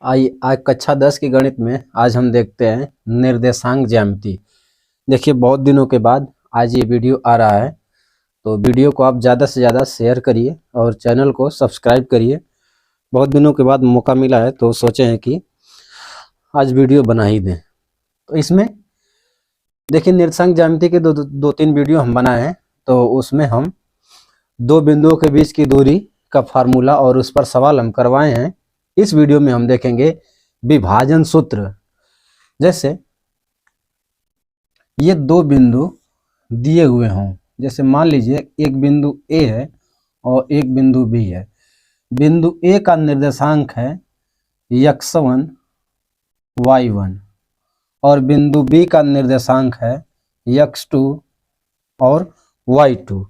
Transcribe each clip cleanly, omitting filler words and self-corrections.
आज कक्षा 10 की गणित में आज हम देखते हैं निर्देशांक ज्यामिति। देखिए बहुत दिनों के बाद आज ये वीडियो आ रहा है, तो वीडियो को आप ज़्यादा से ज़्यादा शेयर करिए और चैनल को सब्सक्राइब करिए। बहुत दिनों के बाद मौका मिला है तो सोचे हैं कि आज वीडियो बना ही दें। तो इसमें देखिए निर्देशांक ज्यामिति के दो तीन वीडियो हम बनाए हैं, तो उसमें हम दो बिंदुओं के बीच की दूरी का फार्मूला और उस पर सवाल हम करवाए हैं। इस वीडियो में हम देखेंगे विभाजन सूत्र। जैसे ये दो बिंदु दिए हुए हों, जैसे मान लीजिए एक बिंदु ए है और एक बिंदु बी है। बिंदु ए का निर्देशांक है x1 y1 और बिंदु बी का निर्देशांक है x2 और y2,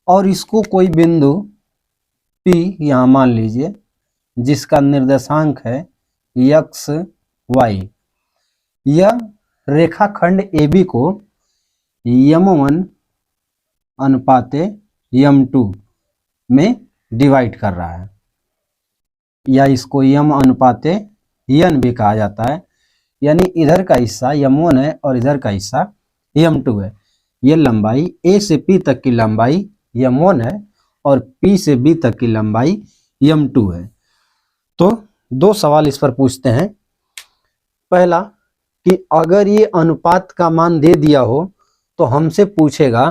और इसको कोई बिंदु P यहाँ मान लीजिए जिसका निर्देशांक है x y। यह रेखाखंड AB को m1 अनुपाते m2 में डिवाइड कर रहा है, या इसको m अनुपाते n भी कहा जाता है। यानी इधर का हिस्सा m1 है और इधर का हिस्सा m2 है। ये लंबाई A से P तक की लंबाई m1 है और P से B तक की लंबाई m2 है। तो दो सवाल इस पर पूछते हैं। पहला कि अगर ये अनुपात का मान दे दिया हो तो हमसे पूछेगा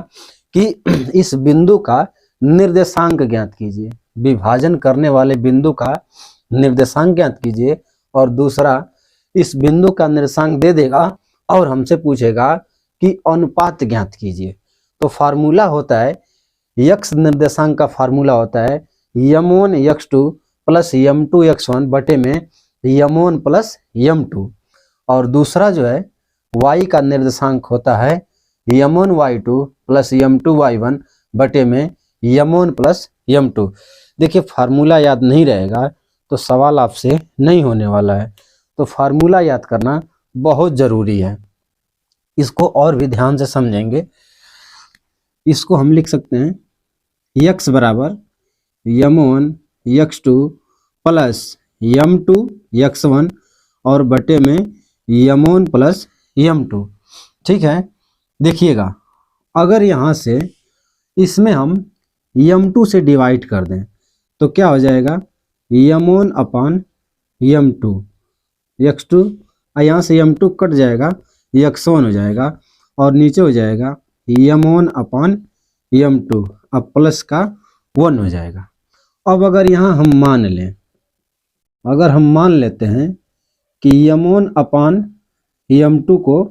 कि इस बिंदु का निर्देशांक ज्ञात कीजिए, विभाजन करने वाले बिंदु का निर्देशांक ज्ञात कीजिए। और दूसरा, इस बिंदु का निर्देशांक दे देगा और हमसे पूछेगा कि अनुपात ज्ञात कीजिए। तो फार्मूला होता है, x निर्देशांक का फार्मूला होता है m1 x2 plus m2 x1 बटे में m1 प्लस m2, और दूसरा जो है y का निर्देशांक होता है m1 y2 plus m2 y1 बटे में m1 प्लस m2। देखिए फार्मूला याद नहीं रहेगा तो सवाल आपसे नहीं होने वाला है, तो फार्मूला याद करना बहुत ज़रूरी है। इसको और भी ध्यान से समझेंगे। इसको हम लिख सकते हैं x बराबर m1 x2 plus m2 x1 और बटे में m1 प्लस m2। ठीक है, देखिएगा अगर यहाँ से इसमें हम m2 से डिवाइड कर दें तो क्या हो जाएगा m1 अपान m2 x2, यहाँ से m2 कट जाएगा x1 हो जाएगा और नीचे हो जाएगा m1 अपान m2, अब प्लस का 1 हो जाएगा। अब अगर यहाँ हम मान लें, अगर हम मान लेते हैं कि m1 अपान m2 को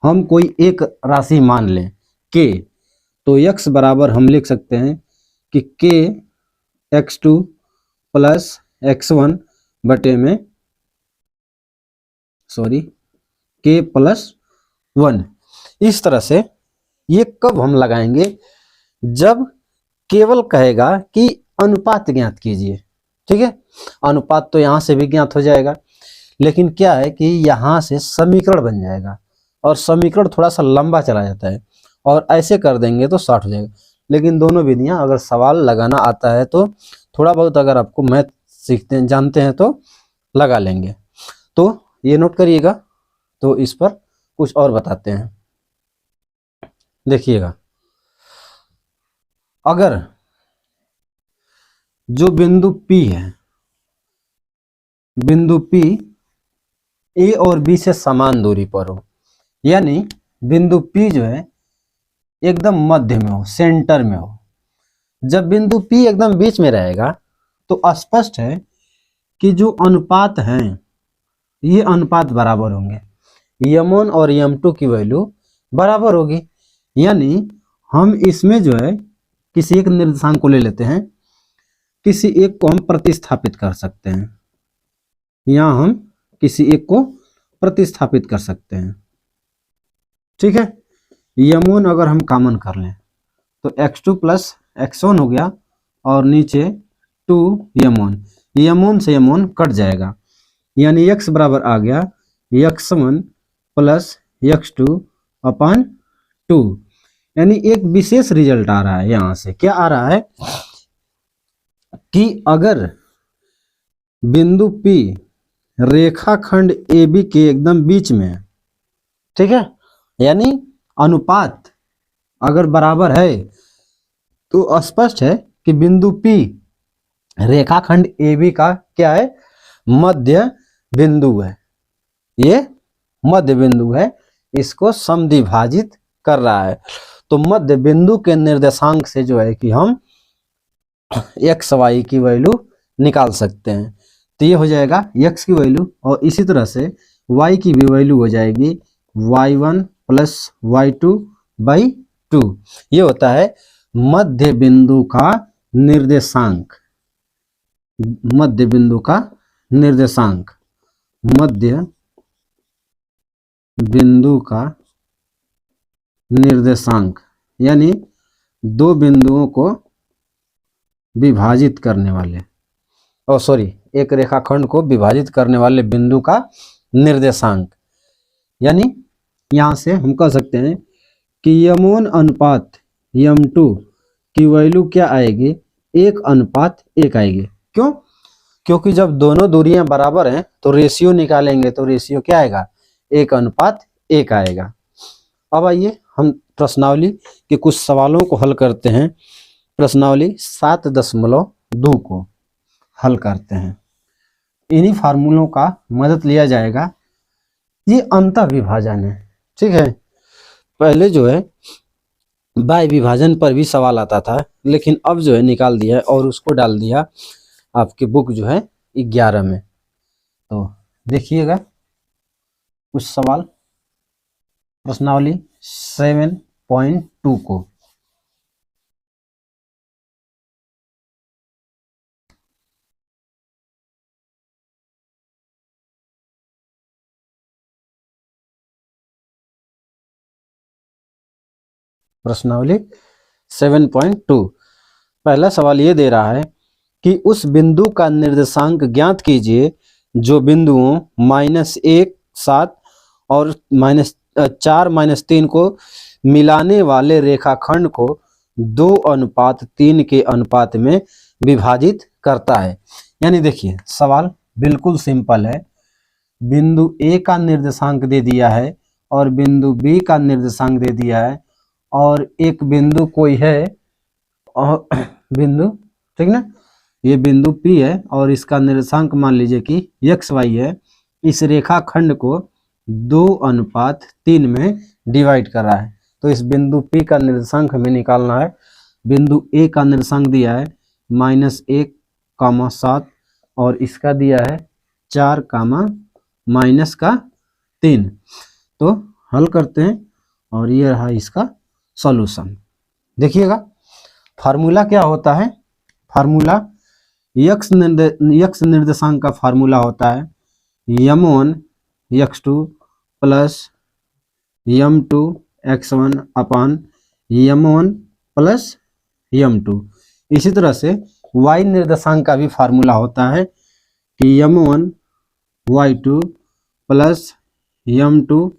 हम कोई एक राशि मान लें k, तो x बराबर हम लिख सकते हैं कि k x2 प्लस x1 बटे में k प्लस 1। इस तरह से ये कब हम लगाएंगे, जब केवल कहेगा कि अनुपात ज्ञात कीजिए। ठीक है, अनुपात तो यहाँ से भी ज्ञात हो जाएगा, लेकिन क्या है कि यहाँ से समीकरण बन जाएगा और समीकरण थोड़ा सा लंबा चला जाता है, और ऐसे कर देंगे तो शॉर्ट हो जाएगा। लेकिन दोनों विधियाँ अगर सवाल लगाना आता है तो थोड़ा बहुत अगर आपको मैथ सीखते हैं जानते हैं तो लगा लेंगे। तो ये नोट करिएगा। तो इस पर कुछ और बताते हैं। देखिएगा, अगर जो बिंदु P है, बिंदु P A और B से समान दूरी पर हो, यानी बिंदु P जो है एकदम मध्य में हो, सेंटर में हो। जब बिंदु P एकदम बीच में रहेगा तो स्पष्ट है कि जो अनुपात हैं ये अनुपात बराबर होंगे, m1 और m2 की वैल्यू बराबर होगी। यानी हम इसमें जो है किसी एक निर्देशांक को ले लेते हैं, किसी एक को हम प्रतिस्थापित कर सकते हैं। यहाँ हम किसी एक को प्रतिस्थापित कर सकते हैं। ठीक है, m1 अगर हम कॉमन कर लें तो x2 प्लस x1 हो गया और नीचे 2m1, m1 से m1 कट जाएगा, यानी x बराबर आ गया x1 प्लस x2 अपान 2। यानी एक विशेष रिजल्ट आ रहा है। यहाँ से क्या आ रहा है कि अगर बिंदु P रेखाखंड AB के एकदम बीच में है, ठीक है। यानी अनुपात अगर बराबर है तो स्पष्ट है कि बिंदु P रेखाखंड AB का क्या है, मध्य बिंदु है। ये मध्य बिंदु है, इसको समद्विभाजित कर रहा है। तो मध्य बिंदु के निर्देशांक से जो है कि हम एक्स वाई की वैल्यू निकाल सकते हैं। तो ये हो जाएगा एक्स की वैल्यू, और इसी तरह से वाई की भी वैल्यू हो जाएगी y1 प्लस y2/2। ये होता है मध्य बिंदु का निर्देशांक, मध्य बिंदु का निर्देशांक, मध्य बिंदु का निर्देशांक, यानी दो बिंदुओं को विभाजित करने वाले, एक रेखाखंड को विभाजित करने वाले बिंदु का निर्देशांक। यानी यहां से हम कह सकते हैं कि यम1 अनुपात यम2 की वैल्यू क्या आएगी, 1:1 आएगी। क्यों? क्योंकि जब दोनों दूरियां बराबर हैं तो रेशियो निकालेंगे, तो रेशियो क्या आएगा, 1:1 आएगा। अब आइए हम प्रश्नावली के कुछ सवालों को हल करते हैं। प्रश्नावली 7.2 को हल करते हैं। इन्हीं फार्मूलों का मदद लिया जाएगा। ये अंतः विभाजन है, ठीक है। पहले जो है बाह्य विभाजन पर भी सवाल आता था, लेकिन अब जो है निकाल दिया है और उसको डाल दिया आपकी बुक जो है 11 में। तो देखिएगा कुछ सवाल प्रश्नावली 7.2 को। प्रश्नावली 7.2 पहला सवाल ये दे रहा है कि उस बिंदु का निर्देशांक ज्ञात कीजिए जो बिंदुओं -1, 7 और -4, -3 को मिलाने वाले रेखाखंड को 2:3 के अनुपात में विभाजित करता है। यानी देखिए सवाल बिल्कुल सिंपल है। बिंदु A का निर्देशांक दे दिया है और बिंदु B का निर्देशांक दे दिया है, और एक बिंदु कोई है और बिंदु, ठीक ना, ये बिंदु P है और इसका निर्देशांक मान लीजिए कि XY है। इस रेखाखंड को 2:3 में डिवाइड कर रहा है। तो इस बिंदु P का निर्देशांक हमें निकालना है। बिंदु A का निर्देशांक दिया है -1, 7 और इसका दिया है 4, -3। तो हल करते हैं और ये रहा इसका सॉल्यूशन। देखिएगा फार्मूला क्या होता है। फार्मूला x निर्देशांक का फार्मूला होता है यम1 x2 प्लस यम2 x1 अपान यम1 प्लस यम2। इसी तरह से y निर्देशांक का भी फार्मूला होता है कि यम1 y2 प्लस यम2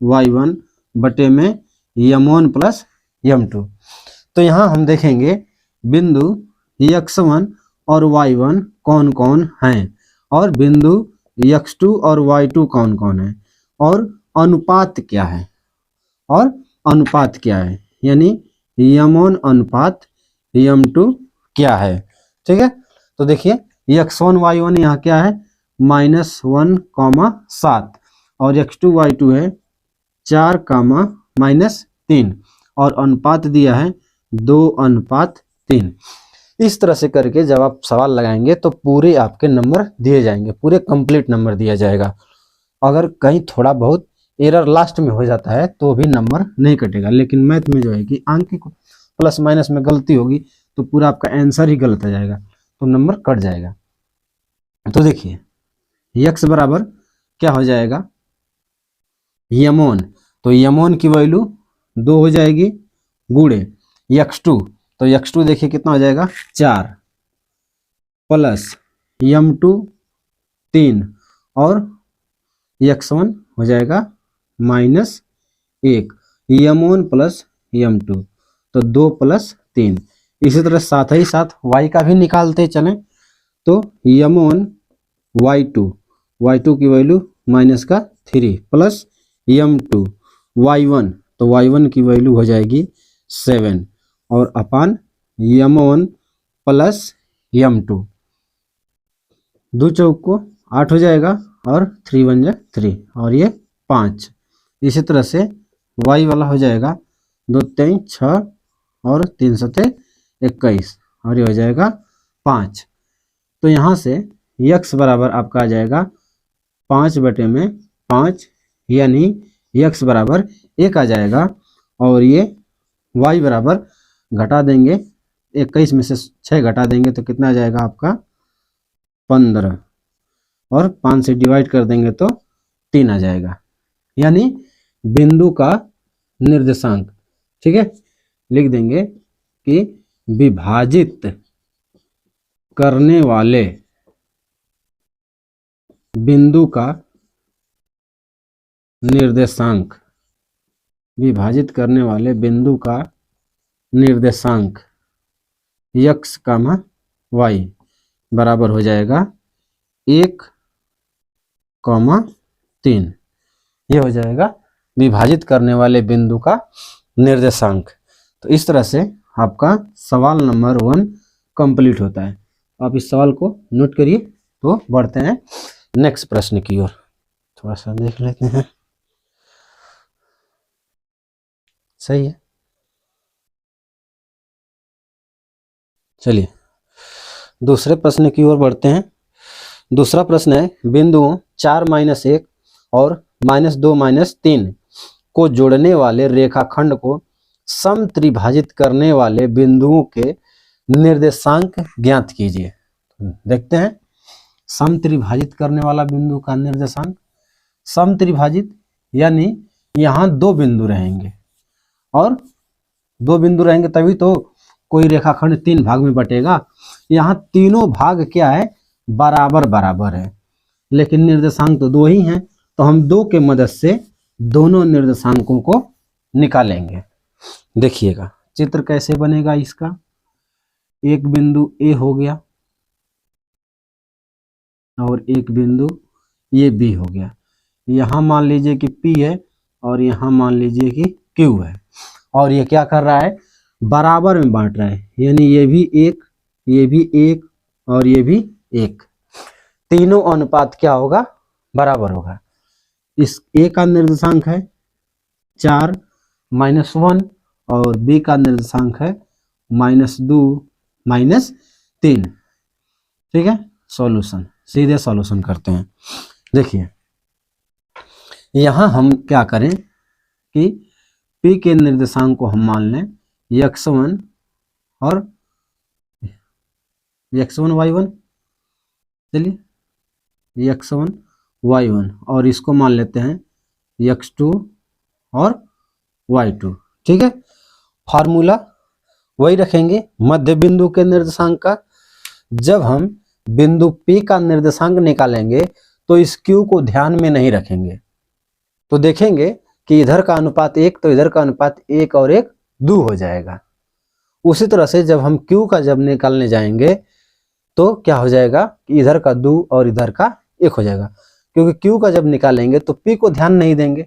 y1 बटे में यम1 प्लस यम2। तो यहाँ हम देखेंगे बिंदु x1 और y1 कौन कौन हैं और बिंदु x2 और y2 कौन कौन हैं और अनुपात क्या है, यानी यम1 अनुपात यम2 क्या है। ठीक है, तो देखिए x1 y1 यहाँ क्या है -1, 7 और x2 y2 है 4, -3 और अनुपात दिया है 2:3। इस तरह से करके जब आप सवाल लगाएंगे तो पूरे आपके नंबर दिए जाएंगे, पूरे कंप्लीट नंबर दिया जाएगा। अगर कहीं थोड़ा बहुत एरर लास्ट में हो जाता है तो भी नंबर नहीं कटेगा, लेकिन मैथ में जो है कि अंक प्लस माइनस में गलती होगी तो पूरा आपका आंसर ही गलत आ जाएगा, तो नंबर कट जाएगा। तो देखिए x बराबर क्या हो जाएगा यम1, तो यम1 की वैल्यू 2 हो जाएगी गुणे x2, तो x2 देखिए कितना हो जाएगा 4 प्लस यम2 3 और x1 हो जाएगा -1, यम1 प्लस यम2 तो 2 + 3। इसी तरह साथ ही साथ y का भी निकालते चलें, तो यम1 y2 की वैल्यू माइनस का 3 प्लस m2 y1, तो y1 की वैल्यू हो जाएगी 7 और अपान m1 प्लस m2, 2 चौक को 8 हो जाएगा और 3 1 जा 3 और ये 5। इसी तरह से y वाला हो जाएगा 2 3 6 और 3 7 21 और ये हो जाएगा 5। तो यहाँ से x बराबर आपका आ जाएगा 5/5 यानी x बराबर 1 आ जाएगा। और ये y बराबर घटा देंगे 21 में से 6 घटा देंगे तो कितना आ जाएगा आपका 15 और 5 से डिवाइड कर देंगे तो 3 आ जाएगा, यानी बिंदु का निर्देशांक। ठीक है, लिख देंगे कि विभाजित करने वाले बिंदु का निर्देशांक, विभाजित करने वाले बिंदु का निर्देशांक x, y बराबर हो जाएगा 1, 3। ये हो जाएगा विभाजित करने वाले बिंदु का निर्देशांक। तो इस तरह से आपका सवाल नंबर 1 कंप्लीट होता है। आप इस सवाल को नोट करिए। तो बढ़ते हैं नेक्स्ट प्रश्न की ओर, थोड़ा सा देख लेते हैं। सही है, चलिए दूसरे प्रश्न की ओर बढ़ते हैं। दूसरा प्रश्न है, बिंदुओं 4 -1 और -2 -3 को जोड़ने वाले रेखाखंड को समत्रिभाजित करने वाले बिंदुओं के निर्देशांक ज्ञात कीजिए। देखते हैं समत्रिभाजित करने वाला बिंदु का निर्देशांक। समत्रिभाजित यानी यहाँ 2 बिंदु रहेंगे और 2 बिंदु रहेंगे तभी तो कोई रेखाखंड 3 भाग में बटेगा। यहाँ तीनों भाग क्या है, बराबर बराबर है, लेकिन निर्देशांक तो 2 ही हैं, तो हम 2 के मदद से दोनों निर्देशांकों को निकालेंगे। देखिएगा चित्र कैसे बनेगा इसका। एक बिंदु ए हो गया और एक बिंदु ये बी हो गया। यहाँ मान लीजिए कि P है और यहाँ मान लीजिए कि Q है, और ये क्या कर रहा है, बराबर में बांट रहा है, यानी ये भी 1, ये भी 1 और ये भी 1। तीनों अनुपात क्या होगा, बराबर होगा। इस A का निर्देशांक है 4 -1 और B का निर्देशांक है -2 -3। ठीक है, सॉल्यूशन, सीधे सॉल्यूशन करते हैं। देखिए यहाँ हम क्या करें कि P के निर्देशांक को हम मान लें x1 और x1 y1। चलिए x1 y1 और इसको मान लेते हैं x2 और y2। ठीक है, फार्मूला वही रखेंगे मध्य बिंदु के निर्देशांक का। जब हम बिंदु P का निर्देशांक निकालेंगे तो इस Q को ध्यान में नहीं रखेंगे, तो देखेंगे कि इधर का अनुपात 1 तो इधर का अनुपात 1 और 1 2 हो जाएगा। उसी तरह से जब हम Q का जब निकालने जाएंगे तो क्या हो जाएगा कि इधर का 2 और इधर का 1 हो जाएगा, क्योंकि Q का जब निकालेंगे तो P को ध्यान नहीं देंगे,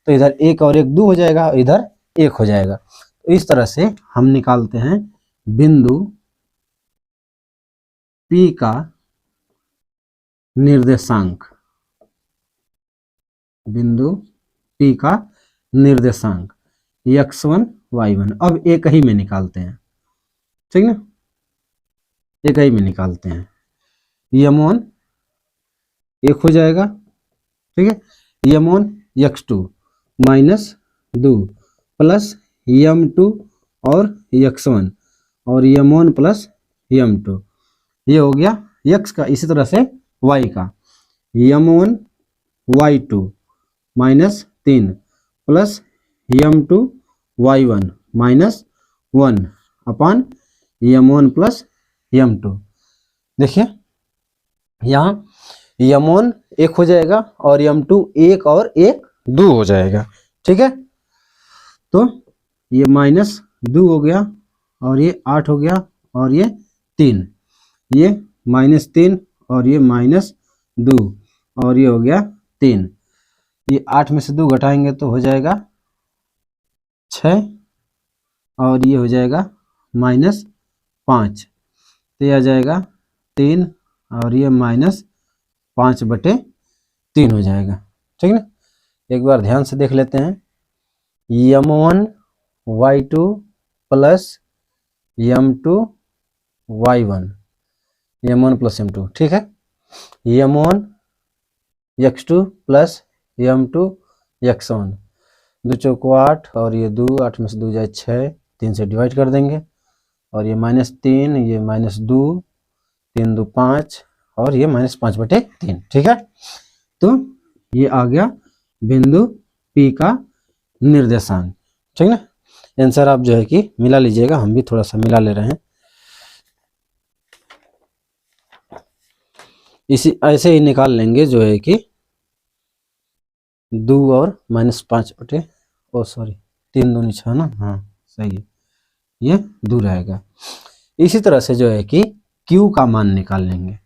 तो इधर 1 और 1 2 हो जाएगा और इधर 1 हो जाएगा। तो इस तरह से हम निकालते हैं बिंदु P का निर्देशांक, बिंदु P का निर्देशांक x1 y1। अब एक ही में निकालते हैं, ठीक ना, एक ही में निकालते हैं। m1 1 हो जाएगा, ठीक है, m1 x2 -2 प्लस m2 और x1 और m1 प्लस m2, ये हो गया x का। इसी तरह से y का m1 y2 -3 plus m2 y1 -1 अपान m1 प्लस m2। देखिए यहाँ m1 1 हो जाएगा और m2 1 और 1 2 हो जाएगा। ठीक है, तो ये -2 हो गया और ये 8 हो गया और ये 3, ये -3 और ये 2 और ये हो गया 3। ये 8 में से 2 घटाएंगे तो हो जाएगा 6 और ये हो जाएगा -5। तो ये आ जाएगा 3 और ये -5/3 हो जाएगा। ठीक ना। एक बार ध्यान से देख लेते हैं। m1 y2 plus m2 y1, m1 plus m2, ठीक है। m1 x2 plus m2 x1, 2 चौको 8 और ये 2, 8 में से 2 जाए 6, 3 से डिवाइड कर देंगे और ये -3, ये -2, 3 2 5 और ये -5/3, ठीक है। तो ये आ गया बिंदु P का निर्देशांक, ठीक ना। आंसर आप जो है कि मिला लीजिएगा, हम भी थोड़ा सा मिला ले रहे हैं। इसी ऐसे ही निकाल लेंगे जो है कि 2 और -5/3 दूनी 6 ना, हाँ सही है, ये 2 रहेगा। इसी तरह से जो है कि Q का मान निकाल लेंगे,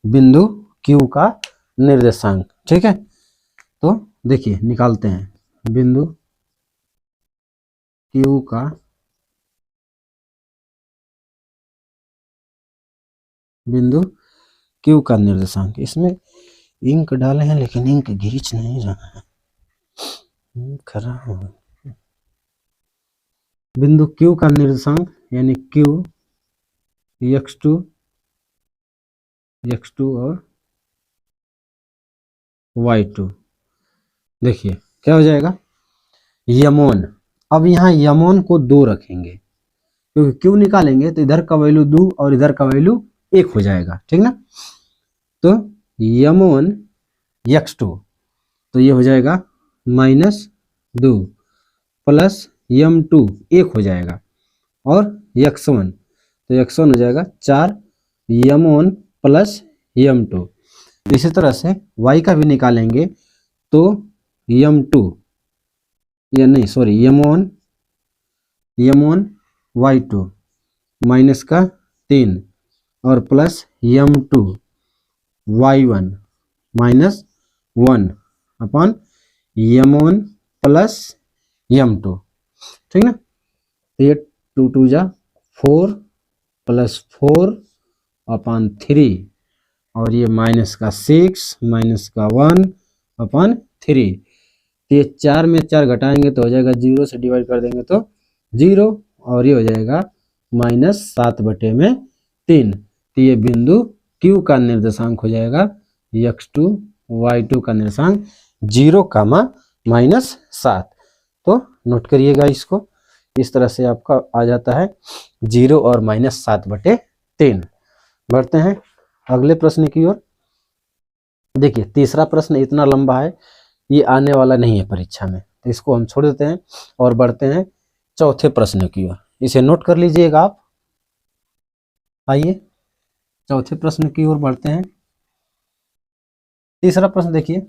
बिंदु Q का निर्देशांक, ठीक है। तो देखिए निकालते हैं बिंदु Q का निर्देशांक। इसमें इंक डाले हैं लेकिन इंक घिंच नहीं रहा है, खराब हो गया। बिंदु Q का निर्देशांक यानी Q x2 और y2। देखिए क्या हो जाएगा, यमोन। अब यहाँ यमोन को 2 रखेंगे क्योंकि Q निकालेंगे तो इधर का वैल्यू 2 और इधर का वैल्यू 1 हो जाएगा, ठीक ना। तो यमोन x2 तो ये हो जाएगा -2 प्लस m2 1 हो जाएगा और x1 तो x1 हो जाएगा 4 यमोन प्लस m2। इसी तरह से y का भी निकालेंगे तो m2 या नहीं सॉरी यमोन y2 माइनस का 3 और प्लस m2 y1 -1 अपन यमोन प्लस m2, ठीक ना। तो ये 2 2 जा 4 प्लस 4/3 और ये माइनस का 6 माइनस का 1/3। तो ये 4 में 4 घटाएंगे तो हो जाएगा 0 से डिवाइड कर देंगे तो 0 और ये हो जाएगा -7/3। तो ये बिंदु Q का निर्देशांक हो जाएगा x2 y2 का निर्देशांक 0, -7। तो नोट करिएगा इसको, इस तरह से आपका आ जाता है 0 और -7/3। बढ़ते हैं अगले प्रश्न की ओर। देखिए तीसरा प्रश्न इतना लंबा है, ये आने वाला नहीं है परीक्षा में, तो इसको हम छोड़ देते हैं और बढ़ते हैं चौथे प्रश्न की ओर। इसे नोट कर लीजिएगा आप। आइए चौथे प्रश्न की ओर बढ़ते हैं। तीसरा प्रश्न देखिए,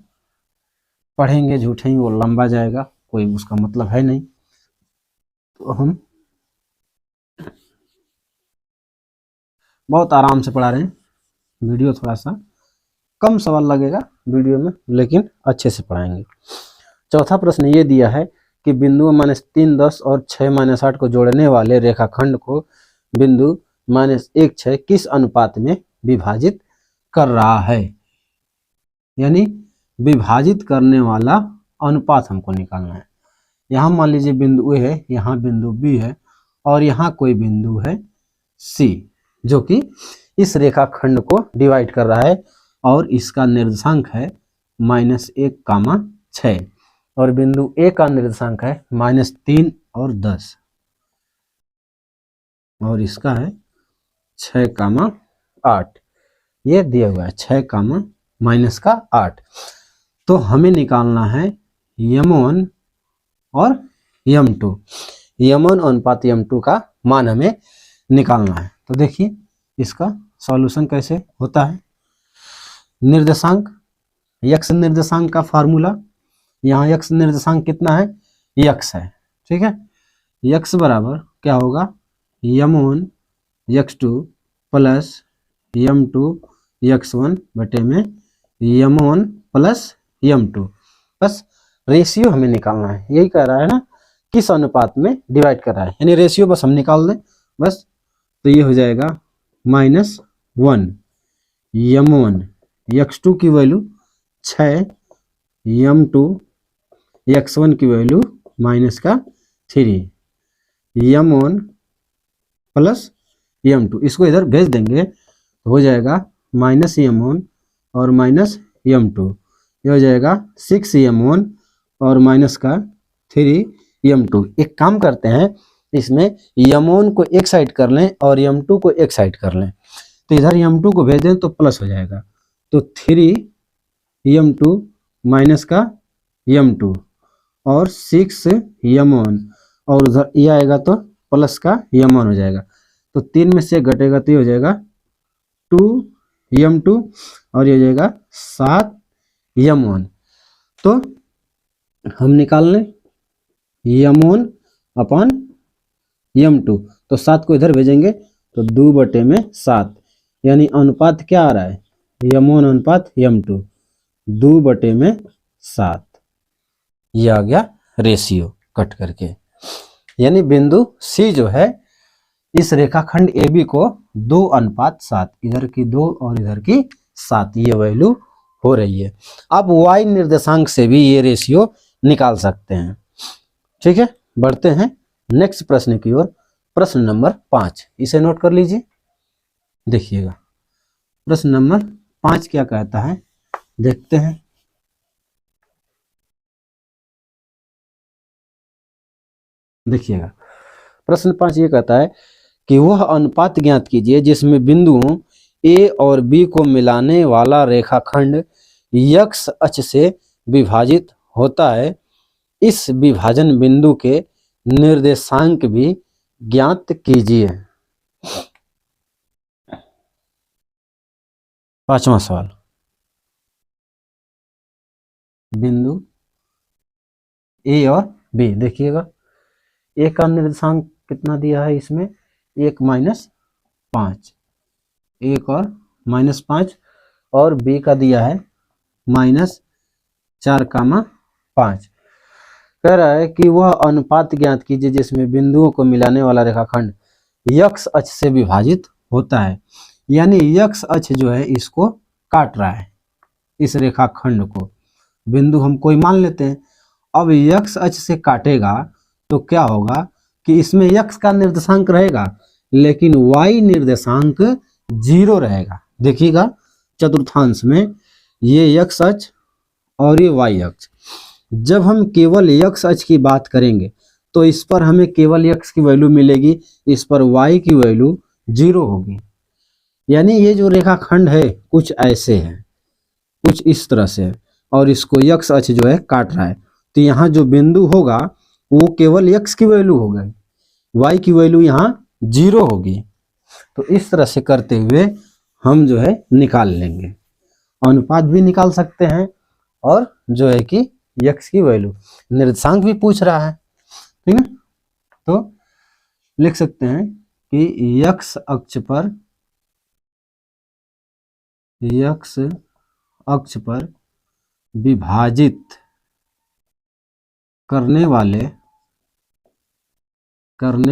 पढ़ेंगे झूठे ही वो लंबा जाएगा, कोई उसका मतलब है नहीं, तो हम बहुत आराम से पढ़ा रहे हैं। वीडियो थोड़ा सा कम सवाल लगेगा वीडियो में, लेकिन अच्छे से पढ़ाएंगे। चौथा प्रश्न ये दिया है कि बिंदु -3 10 और 6 -8 को जोड़ने वाले रेखाखंड को बिंदु -1 6 किस अनुपात में विभाजित कर रहा है, यानी विभाजित करने वाला अनुपात हमको निकालना है। यहाँ मान लीजिए बिंदु ए है, यहाँ बिंदु बी है और यहाँ कोई बिंदु है सी जो कि इस रेखाखंड को डिवाइड कर रहा है और इसका निर्देशांक है -1, 6 और बिंदु ए का निर्देशांक है -3 और 10 और इसका है 6, 8। ये दिया हुआ है 6, -8। तो हमें निकालना है यम1 और यम2। यम1 अनुपात यम2 का मान हमें निकालना है। तो देखिए इसका सॉल्यूशन कैसे होता है। निर्देशांक, x निर्देशांक का फार्मूला, यहाँ x निर्देशांक कितना है, x है, ठीक है। x बराबर क्या होगा, यम1 x2 प्लस यम2 x1 बटे में m1 प्लस m2। बस रेशियो हमें निकालना है, यही कह रहा है ना, किस अनुपात में डिवाइड कर रहा है, यानी रेशियो बस हम निकाल दें बस। तो ये हो जाएगा -1 m1, x2 की वैल्यू 6, m2 x1 की वैल्यू -3, m1 प्लस m2, इसको इधर भेज देंगे तो हो जाएगा -m1 और -m2, ये हो जाएगा 6m1 और -3m2। एक काम करते हैं, इसमें m1 को एक साइड कर लें और m2 को एक साइड कर लें, तो इधर m2 को भेज दें तो प्लस हो जाएगा, तो 3m2 -m2 और 6m1 और उधर ये आएगा तो प्लस का m1 हो जाएगा, तो 3 में से घटेगा तो ये हो जाएगा 2m2 और ये हो जाएगा 7m1। तो हम निकाल लें m1 अपन m2, तो 7 को इधर भेजेंगे तो 2/7, यानी अनुपात क्या आ रहा है, m1 अनुपात m2, 2/7, ये आ गया रेशियो कट करके। यानी बिंदु C जो है इस रेखाखंड AB को 2:7, इधर की 2 और इधर की 7 ये वैल्यू हो रही है। अब y निर्देशांक से भी ये रेशियो निकाल सकते हैं। ठीक है, बढ़ते हैं नेक्स्ट प्रश्न की ओर। प्रश्न नंबर 5, इसे नोट कर लीजिए, देखिएगा प्रश्न नंबर 5 क्या कहता है, देखते हैं। देखिएगा प्रश्न 5 ये कहता है कि वह अनुपात ज्ञात कीजिए जिसमें बिंदुओं A और B को मिलाने वाला रेखाखंड x अक्ष से विभाजित होता है, इस विभाजन बिंदु के निर्देशांक भी ज्ञात कीजिए। 5वां सवाल, बिंदु A और B, देखिएगा A का निर्देशांक कितना दिया है इसमें, 1 -5, 1 और -5, और B का दिया है -4, 5। कह रहा है कि वह अनुपात ज्ञात कीजिए जिसमें बिंदुओं को मिलाने वाला रेखाखंड x अक्ष से विभाजित होता है, यानी x अक्ष जो है इसको काट रहा है, इस रेखाखंड को बिंदु हम कोई मान लेते हैं। अब x अक्ष से काटेगा तो क्या होगा कि इसमें x का निर्देशांक रहेगा लेकिन y निर्देशांक 0 रहेगा। देखिएगा चतुर्थांश में ये x अक्ष और ये y अक्ष, जब हम केवल x अक्ष की बात करेंगे तो इस पर हमें केवल x की वैल्यू मिलेगी, इस पर y की वैल्यू 0 होगी। यानी ये जो रेखाखंड है कुछ ऐसे है, कुछ इस तरह से है, और इसको x अक्ष जो है काट रहा है, तो यहाँ जो बिंदु होगा वो केवल x की वैल्यू होगा, y की वैल्यू यहाँ 0 होगी। तो इस तरह से करते हुए हम जो है निकाल लेंगे, अनुपात भी निकाल सकते हैं और जो है कि x की वैल्यू, निर्देशांक भी पूछ रहा है, ठीक है। तो लिख सकते हैं कि x अक्ष पर विभाजित करने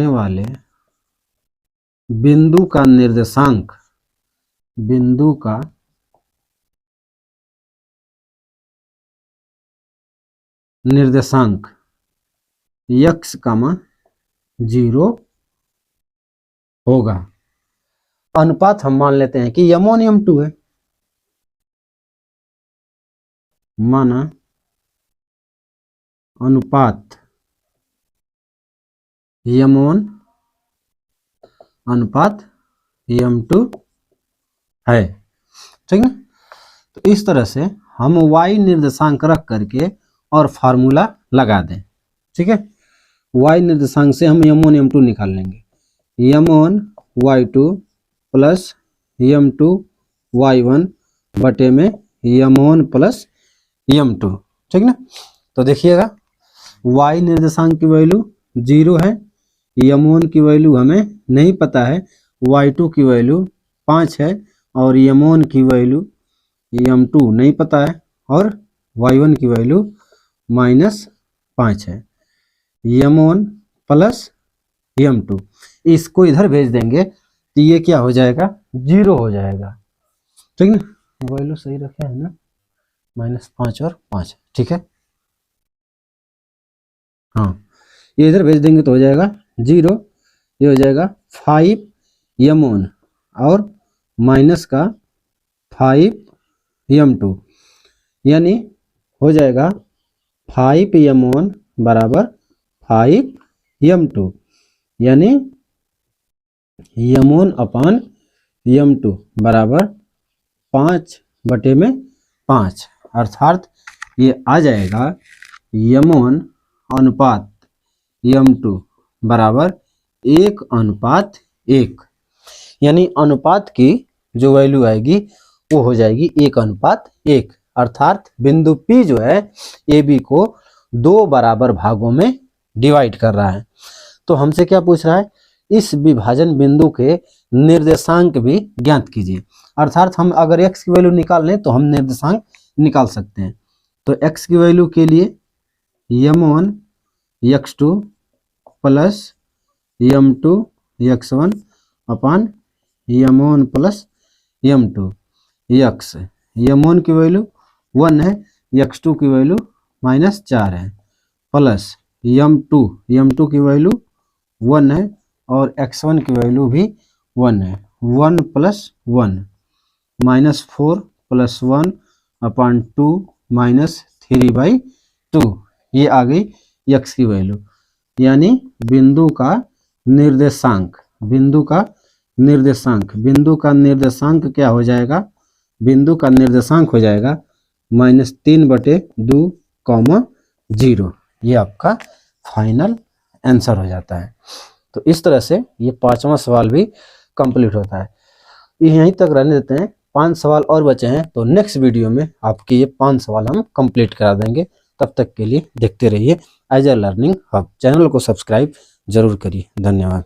वाले बिंदु का निर्देशांक, बिंदु का निर्देशांक x, 0 होगा। अनुपात हम मान लेते हैं कि m1 m2 है, माना अनुपात m1 अनुपात m2 है, ठीक है। तो इस तरह से हम y निर्देशांक रख करके और फार्मूला लगा दें, ठीक है। y निर्देशांक से हम m1 m2 निकाल लेंगे, m1 y2 plus m2 y1 बटे में m1 प्लस m2, ठीक ना। तो देखिएगा y निर्देशांक की वैल्यू 0 है, m1 की वैल्यू हमें नहीं पता है, y2 की वैल्यू 5 है और m1 की वैल्यू m2 नहीं पता है और y1 की वैल्यू -5 है, m1 प्लस m2 इसको इधर भेज देंगे तो ये क्या हो जाएगा, 0 हो जाएगा। ठीक ना, वैल्यू सही रखे है ना, -5 और 5, ठीक है। हाँ, ये इधर भेज देंगे तो हो जाएगा 0, ये हो जाएगा 5m1 और माइनस का 5m2, यानी हो जाएगा 5m1 बराबर 5m2, यानी m1 अपान m2 बराबर 5/5, अर्थात ये आ जाएगा m1 अनुपात m2 बराबर 1:1, यानी अनुपात की जो वैल्यू आएगी वो हो जाएगी 1:1, अर्थात बिंदु P जो है AB को 2 बराबर भागों में डिवाइड कर रहा है। तो हमसे क्या पूछ रहा है, इस विभाजन बिंदु के निर्देशांक भी ज्ञात कीजिए, अर्थात हम अगर x की वैल्यू निकाल लें तो हम निर्देशांक निकाल सकते हैं। तो x की वैल्यू के लिए m1 x2 plus m2 x1 अपान m1 plus m2 x, m1 की वैल्यू 1 है, x2 की वैल्यू -4 है, प्लस m2 की वैल्यू 1 है और x1 की वैल्यू भी 1 है, 1 + 1 -4 + 1 अपान 2 -3/2, ये आ गई x की वैल्यू, यानी बिंदु का निर्देशांक, बिंदु का निर्देशांक क्या हो जाएगा, बिंदु का निर्देशांक हो जाएगा -3/2, 0, ये आपका फाइनल आंसर हो जाता है। तो इस तरह से ये 5वां सवाल भी कंप्लीट होता है। यहीं तक रहने देते हैं, 5 सवाल और बचे हैं, तो नेक्स्ट वीडियो में आपके ये 5 सवाल हम कंप्लीट करा देंगे। तब तक के लिए देखते रहिए as a learning hub, channel को सब्सक्राइब जरूर करिए। धन्यवाद।